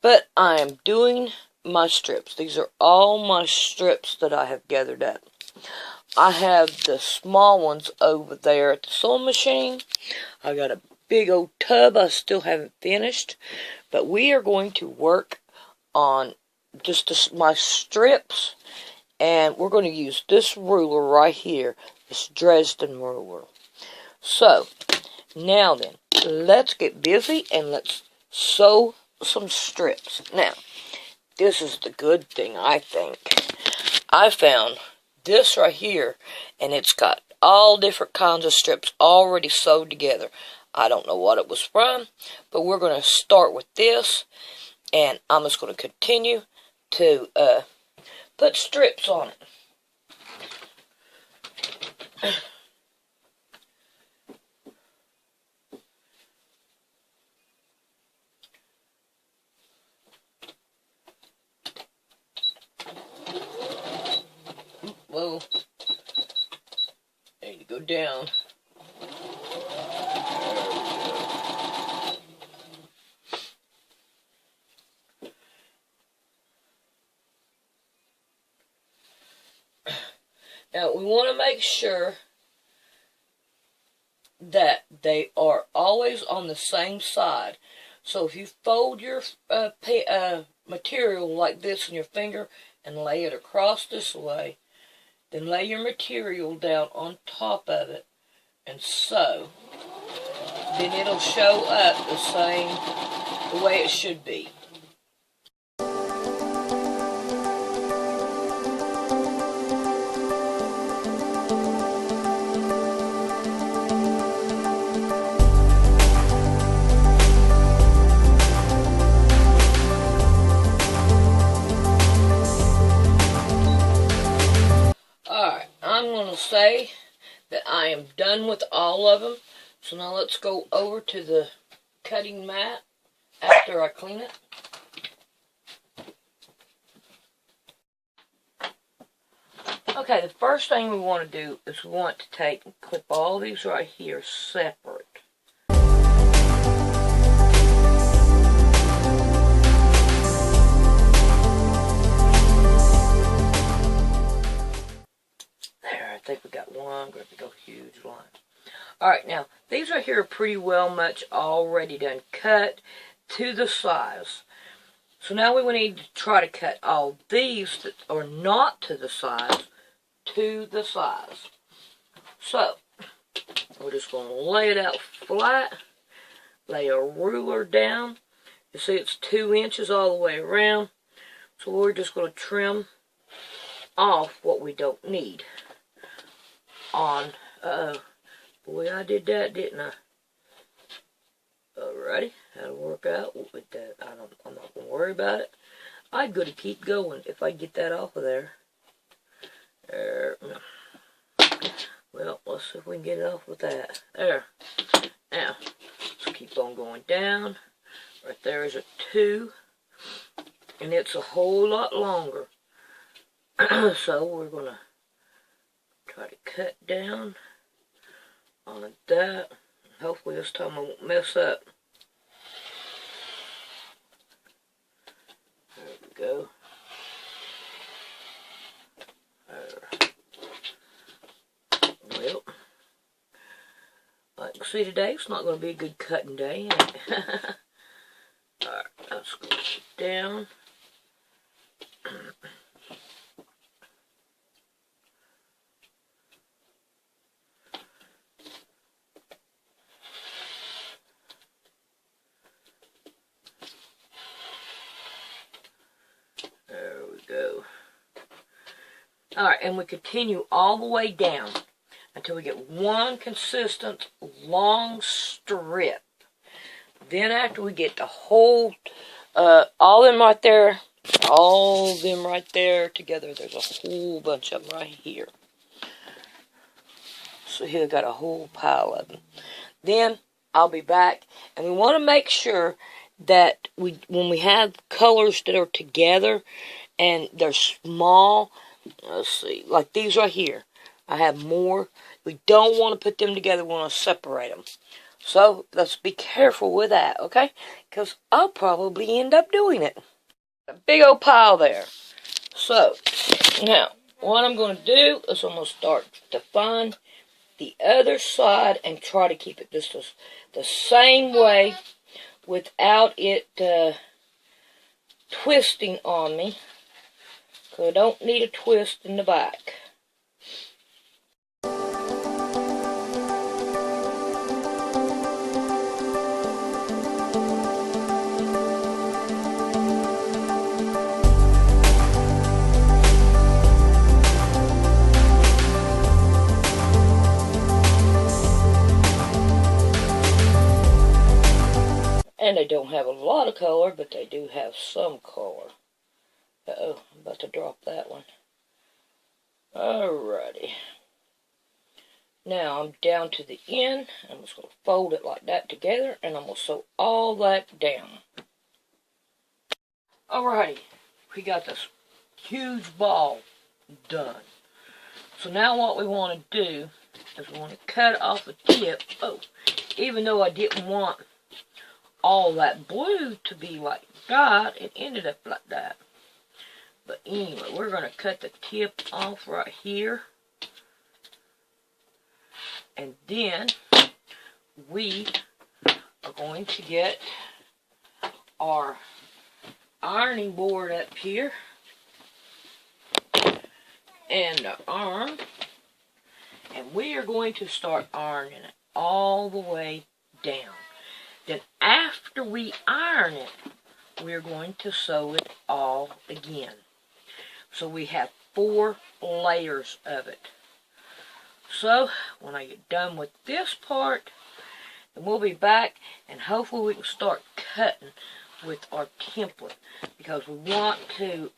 But I am doing my strips. These are all my strips that I have gathered up. I have the small ones over there at the sewing machine. I got a big old tub I still haven't finished. But we are going to work on just my strips. And we're going to use this ruler right here. This Dresden ruler. So, now then, let's get busy and let's sew some strips. Now, this is the good thing, I think. I found this right here, and it's got all different kinds of strips already sewed together. I don't know what it was from, but we're going to start with this, and I'm just going to continue to put strips on it. Whoa. I need to go down. Now, we want to make sure that they are always on the same side. So if you fold your material like this in your finger and lay it across this way, then lay your material down on top of it and sew. Then it'll show up the way it should be. I'm going to say that I am done with all of them. So now let's go over to the cutting mat after I clean it. Okay, the first thing we want to do is we want to take and clip all these right here separate. I think we got one great big huge line. Alright, now these right here are pretty well much already done cut to the size. So now we need to try to cut all these that are not to the size to the size. So we're just going to lay it out flat, lay a ruler down. You see it's 2 inches all the way around. So we're just going to trim off what we don't need. Boy, I did that, didn't I? Alrighty, that'll work out with that. I'm not gonna worry about it. I'd go to keep going if I get that off of there. Well, let's see if we can get it off with that. There. Now, let's keep on going down. Right there is a 2, and it's a whole lot longer. So we're gonna try to cut down on that. Hopefully this time I won't mess up. There we go. There. Well, like you can see today, it's not going to be a good cutting day. Alright, let's go down. There we go. Alright, and we continue all the way down until we get one consistent long strip. Then after we get the whole, all of them right there together, there's a whole bunch of them right here. So here I got a whole pile of them. Then I'll be back, and we want to make sure that when we have colors that are together and they're small, let's see, like these right here, I have more. We don't want to put them together, we want to separate them. So let's be careful with that, okay? Because I'll probably end up doing it. A big old pile there. So, now, what I'm going to do is I'm going to start to find the other side and try to keep it just the same way without it twisting on me. Because I don't need a twist in the back. And they don't have a lot of color, but they do have some color. Uh-oh, I'm about to drop that one. Alrighty. Now I'm down to the end. I'm just going to fold it like that together, and I'm going to sew all that down. Alrighty, we got this huge ball done. So now what we want to do is we want to cut off the tip. Oh, even though I didn't want all that blue to be like that, it ended up like that. But anyway, we're going to cut the tip off right here. And then we are going to get our ironing board up here and the arm, and we are going to start ironing it all the way down. Then after we iron it, we're going to sew it all again. So we have 4 layers of it. So when I get done with this part, then we'll be back, and hopefully we can start cutting with our template, because we want to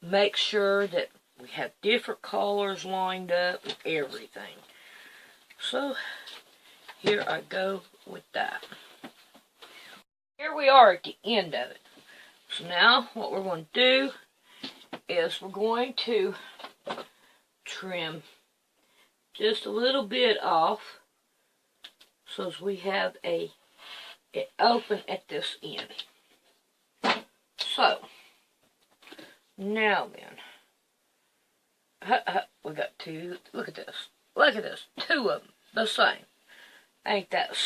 make sure that we have different colors lined up and everything. So here I go with that. Here we are at the end of it. So now what we're going to do is we're going to trim just a little bit off so as we have it open at this end. So now then, we got 2. Look at this. Look at this. 2 of them the same. Ain't that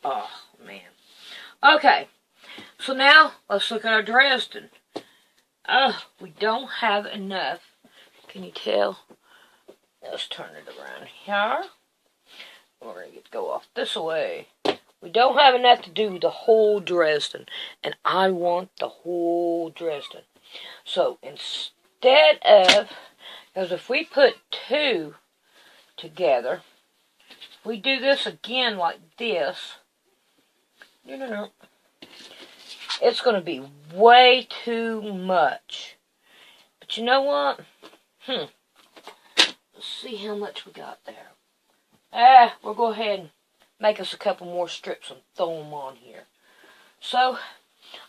oh man. Okay, so now let's look at our Dresden. We don't have enough. Can you tell? Let's turn it around here. We're going to go off this way. We don't have enough to do the whole Dresden, and I want the whole Dresden. So instead of, because if we put 2 together, if we do this again like this, no. It's going to be way too much. But you know what? Let's see how much we got there. We'll go ahead and make us a couple more strips and throw them on here. So,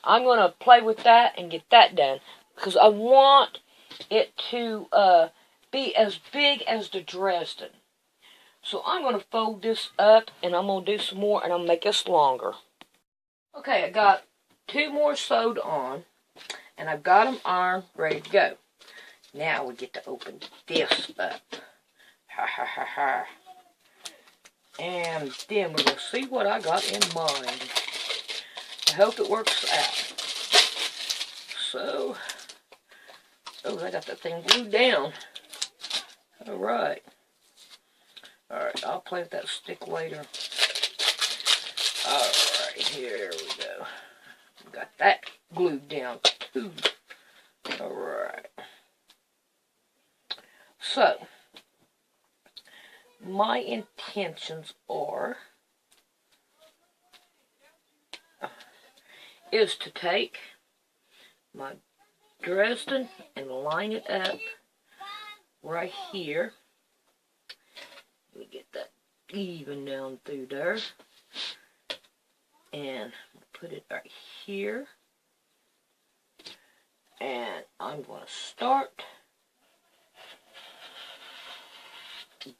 I'm going to play with that and get that done, because I want it to be as big as the Dresden. So I'm going to fold this up, and I'm going to do some more, and I'll make this longer. Okay, I got 2 more sewed on, and I've got them ironed, ready to go. Now we get to open this up. And then we're going to see what I got in mind. I hope it works out. So, I got that thing glued down. Alright. Alright, I'll play with that stick later. Alright, here we go. Got that glued down too. Alright. So, my intentions is to take my Dresden and line it up right here. Let me get that even down through there. And put it right here. And I'm going to start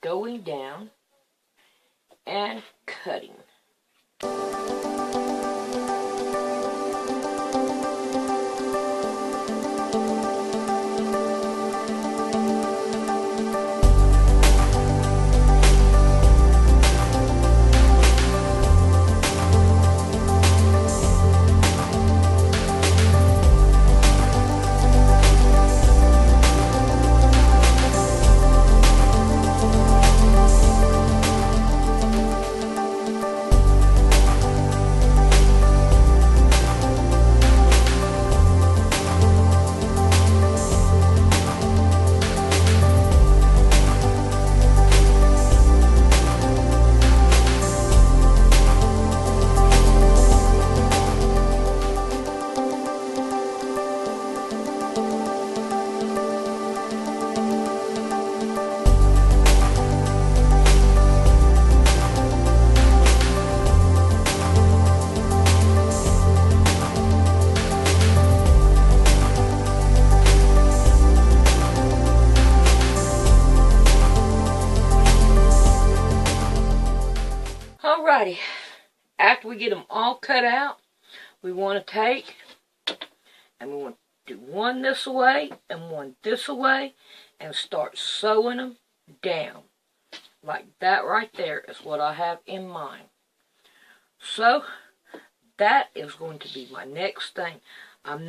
going down and cutting. Alrighty, after we get them all cut out, we want to take and we want to do one this way and one this way and start sewing them down. Like that right there is what I have in mind. So that is going to be my next thing. I'm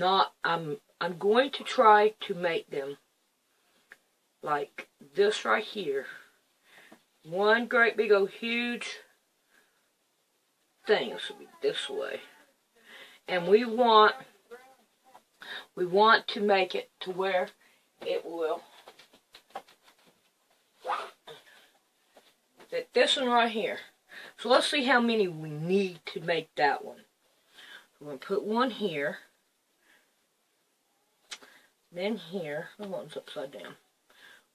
going to try to make them like this right here. One great big old huge thing. This will be this way. And we want to make it to where it will fit this one right here. So let's see how many we need to make that one. We're going to put one here. Then here. The one's upside down.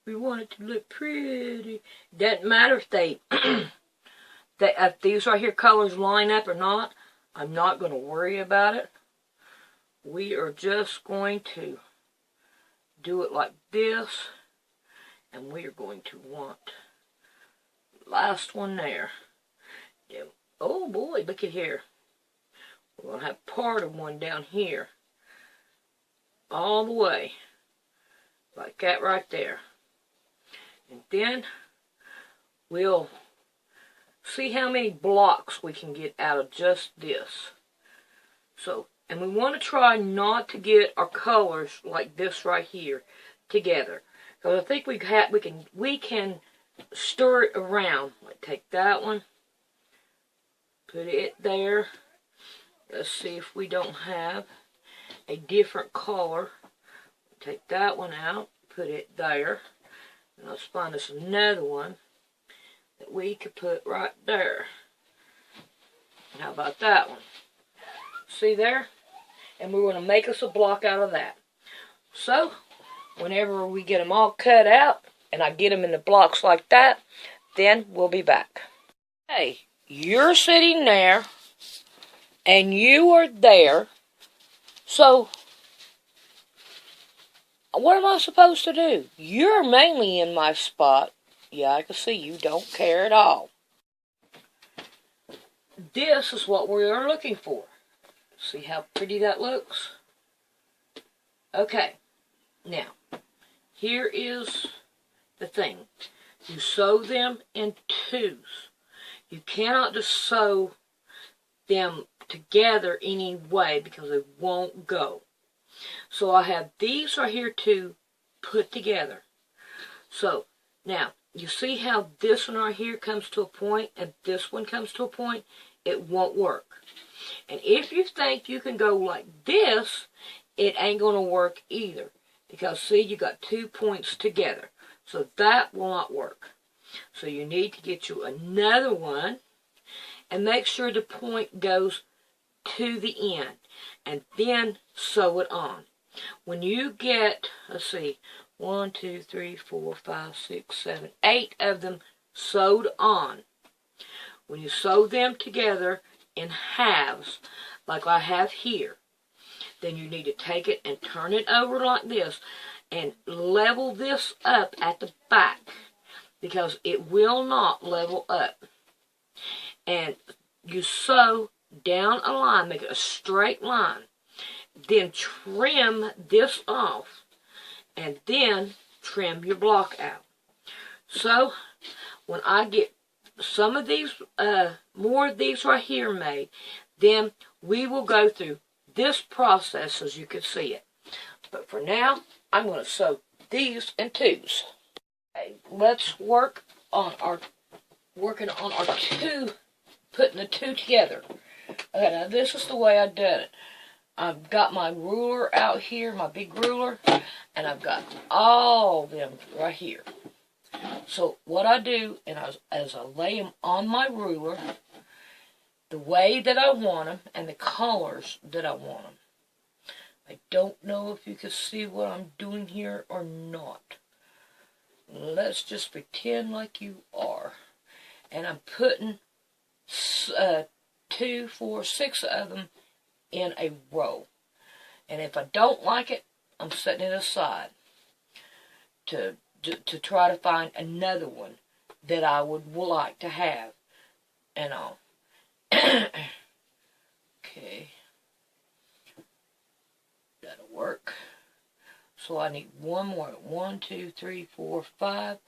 We want it to look pretty. Doesn't matter if if these right here colors line up or not. I'm not going to worry about it. We are just going to do it like this. And we are going to want the last one there. Oh boy, look at here. We're going to have part of one down here. All the way. Like that right there. And then we'll see how many blocks we can get out of just this. So, and we want to try not to get our colors like this right here together. Because I think we can stir it around. Like take that one. Put it there. Let's see if we don't have a different color. Take that one out. Put it there. And let's find us another one that we could put right there. How about that one? See there? And we're going to make us a block out of that. So, whenever we get them all cut out, and I get them in the blocks like that, then we'll be back. Hey, you're sitting there, and you are there, so what am I supposed to do? You're mainly in my spot. Yeah, I can see you don't care at all. This is what we are looking for. See how pretty that looks? Okay, now, here is the thing. You sew them in twos. You cannot just sew them together any way because they won't go. So I have these right here to put together. So, now, you see how this one right here comes to a point and this one comes to a point? It won't work. And if you think you can go like this, it ain't going to work either. Because, see, you got 2 points together. So that will not work. So you need to get you another one and make sure the point goes to the end. And then sew it on. When you get, let's see, 1, 2, 3, 4, 5, 6, 7, 8 of them sewed on. When you sew them together in halves, like I have here, then you need to take it and turn it over like this and level this up at the back because it will not level up. And you sew down a line, make it a straight line. Then trim this off and then trim your block out. So when I get some of these, more of these right here made, then we will go through this process as you can see it. But for now, I'm going to sew these in twos. Okay, let's work on our two, putting the two together. Okay, now this is the way I did it. I've got my ruler out here, my big ruler, and I've got all of them right here. So what I do, and as I lay them on my ruler, the way that I want them, and the colors that I want them. I don't know if you can see what I'm doing here or not. Let's just pretend like you are. And I'm putting 2, 4, 6 of them in a row. And if I don't like it, I'm setting it aside to try to find another one that I would like to have. and all. Okay. That'll work. So I need one more. 1, 2, 3, 4, 5.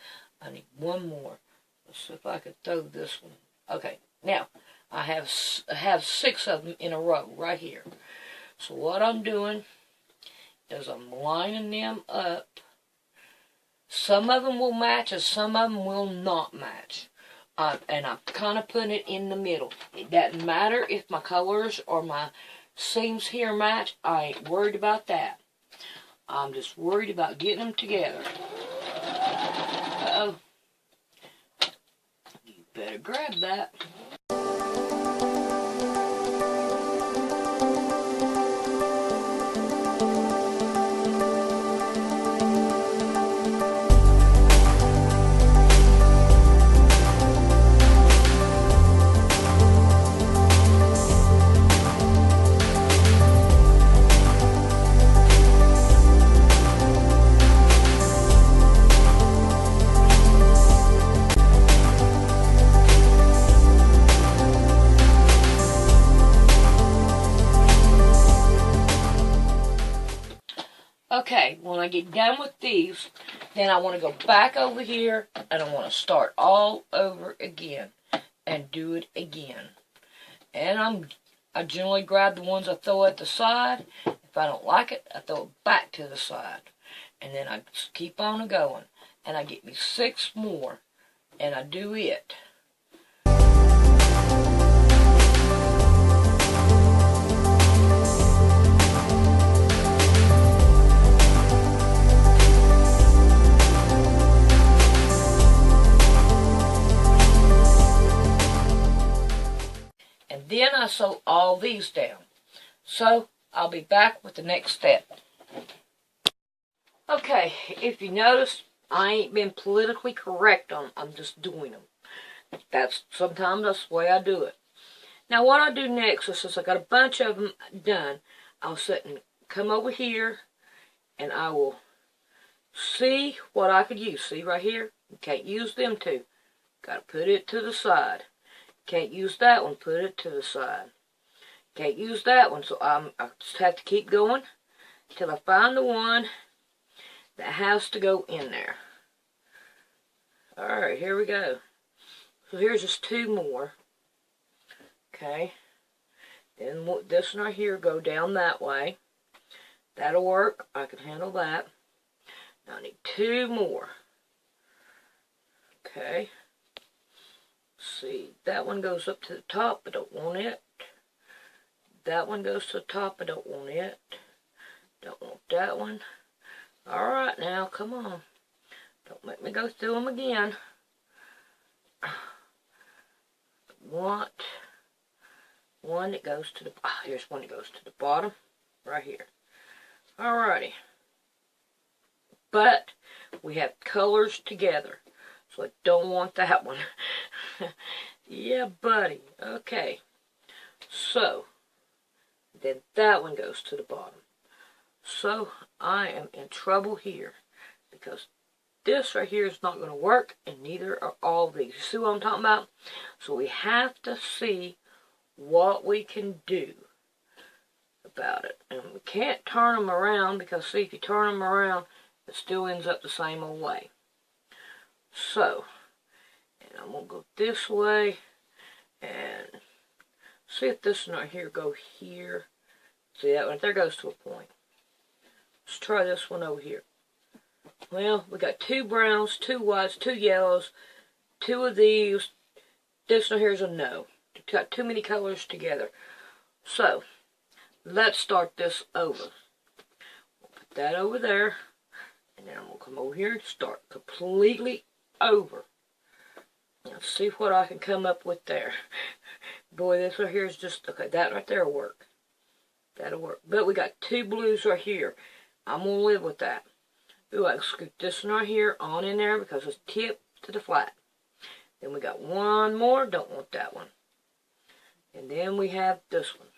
I need one more. Let's see if I can throw this one. Okay, now I have 6 of them in a row right here. So what I'm doing is I'm lining them up. Some of them will match and some of them will not match. And I'm kind of putting it in the middle. It doesn't matter if my colors or my seams here match. I ain't worried about that. I'm just worried about getting them together. Uh-oh. You better grab that. Okay, when I get done with these, then I want to go back over here and I want to start all over again and do it again. And I generally grab the ones I throw at the side. If I don't like it, I throw it back to the side. And then I just keep on going. And I get me 6 more. And I do it. And then I sew all these down. So, I'll be back with the next step. Okay, if you notice, I ain't been politically correct on them. I'm just doing them. Sometimes that's the way I do it. Now, what I do next is, since I got a bunch of them done, I'll sit and come over here, and I will see what I could use. See right here? You can't use them two. Got to put it to the side. Can't use that one, put it to the side. Can't use that one, so I just have to keep going till I find the one that has to go in there. Alright, here we go. So here's just 2 more. Okay. Then this one right here go down that way. That'll work. I can handle that. Now I need 2 more. Okay. See, that one goes up to the top, I don't want it. That one goes to the top, I don't want it. Don't want that one. Alright now, come on. Don't make me go through them again. Want one that goes to the, here's one that goes to the bottom, right here. Alrighty. But, we have colors together. So I don't want that one. Yeah, buddy. Okay. So, then that one goes to the bottom. So, I am in trouble here. Because this right here is not going to work, and neither are all these. You see what I'm talking about? So, we have to see what we can do about it. And we can't turn them around, because see, if you turn them around, it still ends up the same old way. So, and I'm going to go this way, and see if this one right here go here. See that one? There goes to a point. Let's try this one over here. Well, we got 2 browns, 2 whites, 2 yellows, 2 of these. This one here is a no. It's got too many colors together. So, let's start this over. We'll put that over there, and then I'm going to come over here and start completely over. Let's see what I can come up with there. Boy, this right here is just, okay, that right there will work. That'll work. But we got 2 blues right here. I'm going to live with that. Ooh, I can scoop this one right here on in there because it's tipped to the flat. Then we got 1 more. Don't want that one. And then we have this one.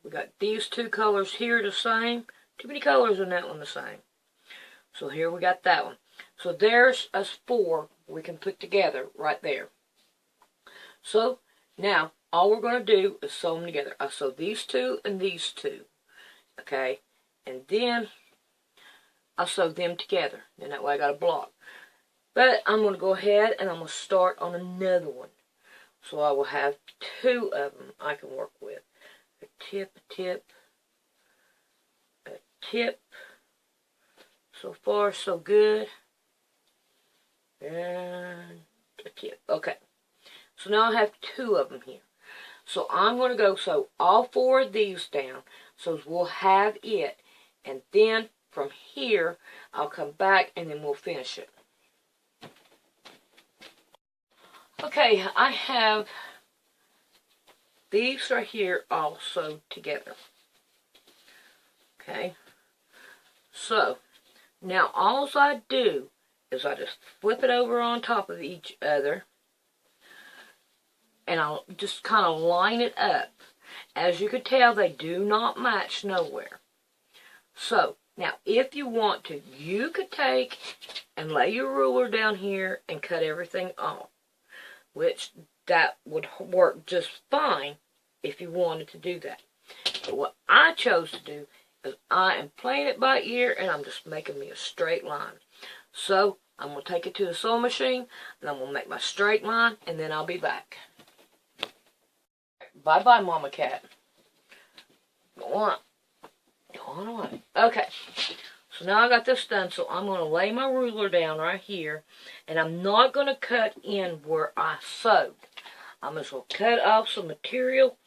We got these 2 colors here the same. Too many colors in that one the same. So here we got that one. So there's us 4 we can put together right there. So, now, all we're going to do is sew them together. I sew these two and these two, okay? And then, I sew them together. And that way I got a block. But, I'm going to go ahead and I'm going to start on another one. So, I will have two of them I can work with. A tip, a tip, a tip. So far, so good. And a tip. Okay. So now I have two of them here. So I'm going to go sew all four of these down. So we'll have it. And then from here, I'll come back and then we'll finish it. Okay, I have these right here all sewed together. Okay. So, now all I do is I just flip it over on top of each other. And I'll just kind of line it up. As you can tell, they do not match nowhere. So, now if you want to, you could take and lay your ruler down here and cut everything off. Which, that would work just fine if you wanted to do that. But what I chose to do is I am playing it by ear and I'm just making me a straight line. So, I'm going to take it to the sewing machine and I'm going to make my straight line and then I'll be back. Bye-bye, Mama Cat. Go on. Go on away. Okay. So now I got this done, so I'm going to lay my ruler down right here. And I'm not going to cut in where I sewed. I'm just going to cut off some material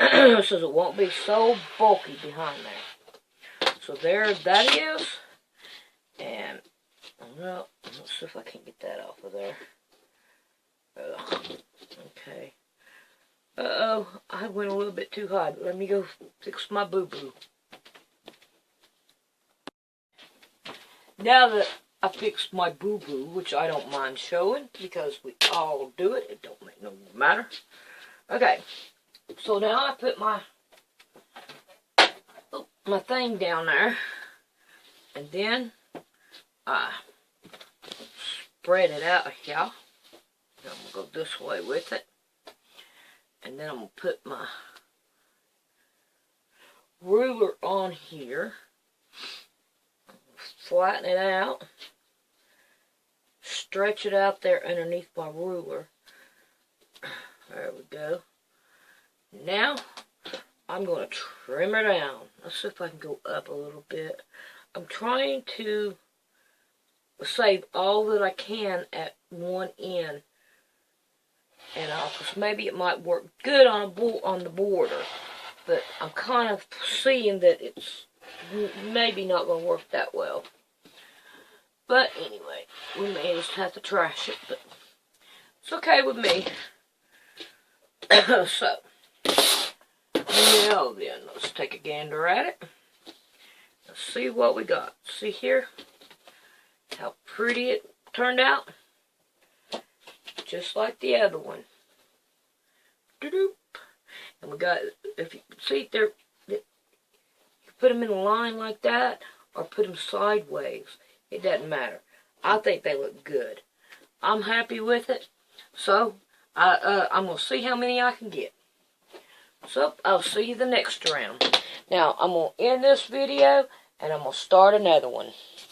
so it won't be so bulky behind there. So there that is. And, well, let's see if I can get that off of there. Okay. Uh-oh, I went a little bit too high. Let me go fix my boo-boo. Now that I fixed my boo-boo, which I don't mind showing, because we all do it, it don't make no matter. Okay, so now I put my thing down there, and then I spread it out here. I'm going to go this way with it. And then I'm going to put my ruler on here. Flatten it out. Stretch it out there underneath my ruler. There we go. Now, I'm going to trim her down. Let's see if I can go up a little bit. I'm trying to save all that I can at one end. And because maybe it might work good on the border, but I'm kind of seeing that it's maybe not going to work that well. But anyway, we may just have to trash it, but it's okay with me. So, now then, let's take a gander at it. Let's see what we got. See here how pretty it turned out? Just like the other one. Doo-doop. And we got, if you see there, you put them in a line like that, or put them sideways. It doesn't matter. I think they look good. I'm happy with it. So, I'm going to see how many I can get. So, I'll see you the next round. Now, I'm going to end this video, and I'm going to start another one.